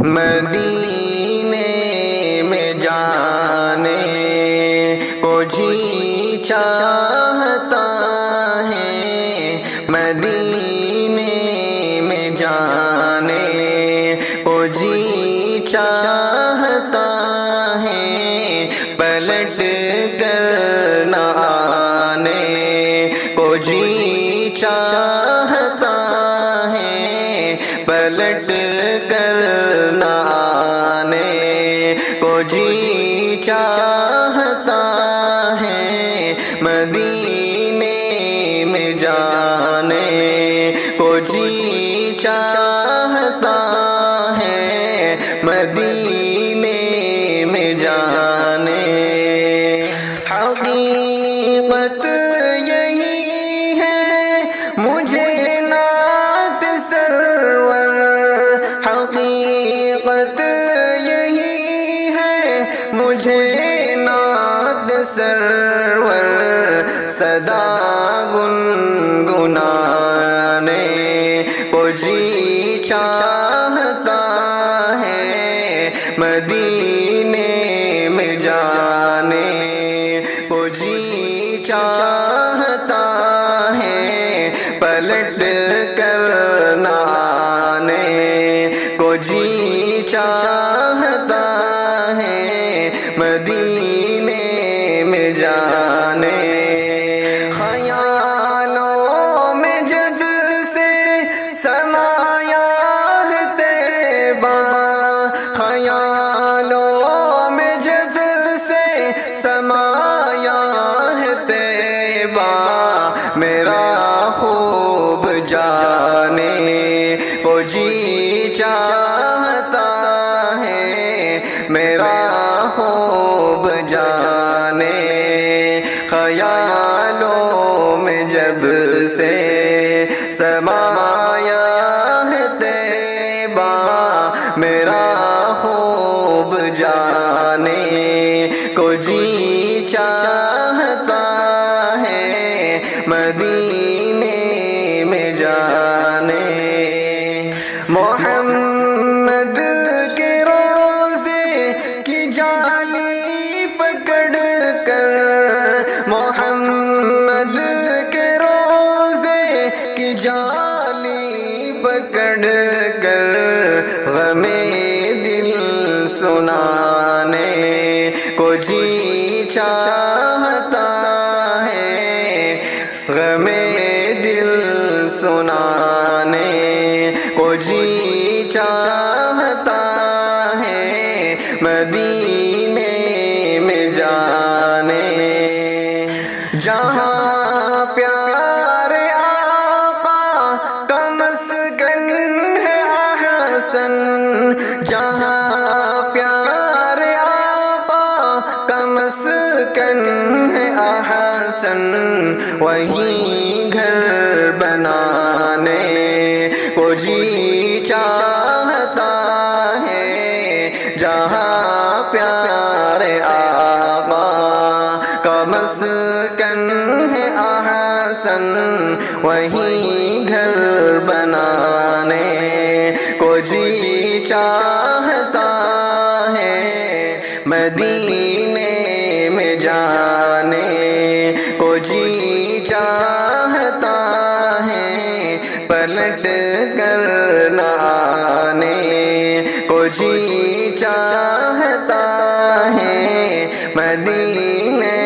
مدینے میں جانے کو جی چاہتا ہے، مدینے میں جانے کو جی چاہتا ہے، پلٹ کر نہ آنے کو جی چاہتا ہے، پلٹ کر نہ آنے کو جی چاہتا ہے، مدینے میں جانے کو جی چاہتا ہے، مدینے میں جانے۔ حقیقت یہی ہے مجھے نعت سرور، حقیقت یہی ہے مجھے نعت سرور، صدا گنگنانے کو جی چاہتا ہے، مدینے میں جانے کو جی چاہتا ہے، پلٹ کر نہ آنے کو جی چاہتا ہے، مدینے میں جانے۔ خیالوں میں جب سے سمایا ہے طیبہ، خیالوں میں جب سے سمایا ہے طیبہ، میرا خوب جانے کو جی چاہتا ہے، میرا خوب جانے۔ خیالوں میں جب سے سمایا ہے طیبہ، میرا خوب جانے کو جی چاہتا ہے، مدینے میں جانے۔ محمد کے روضے کی جالی پکڑ کر، محمد کے روضے کی جالی پکڑ کر، غم دل سنانے کو جی چاہتا ہے، غم دل سنانے کو جی چاہتا ہے، مدینے میں جانے۔ جہاں پیارے آقا کا مسکن ہے احسن، جہاں پیارے آقا کا مسکن ہے احسن، وہیں گھر بنانے کو جی چاہتا ہے، جہاں پیارے آقا کا مسکن ہے احسن، وہیں گھر بنانے کو جی چاہتا ہے، مدینے میں جانے کو جی چاہتا ہے، پلٹ کر نہ آنے کو جی چاہتا ہے، مدینے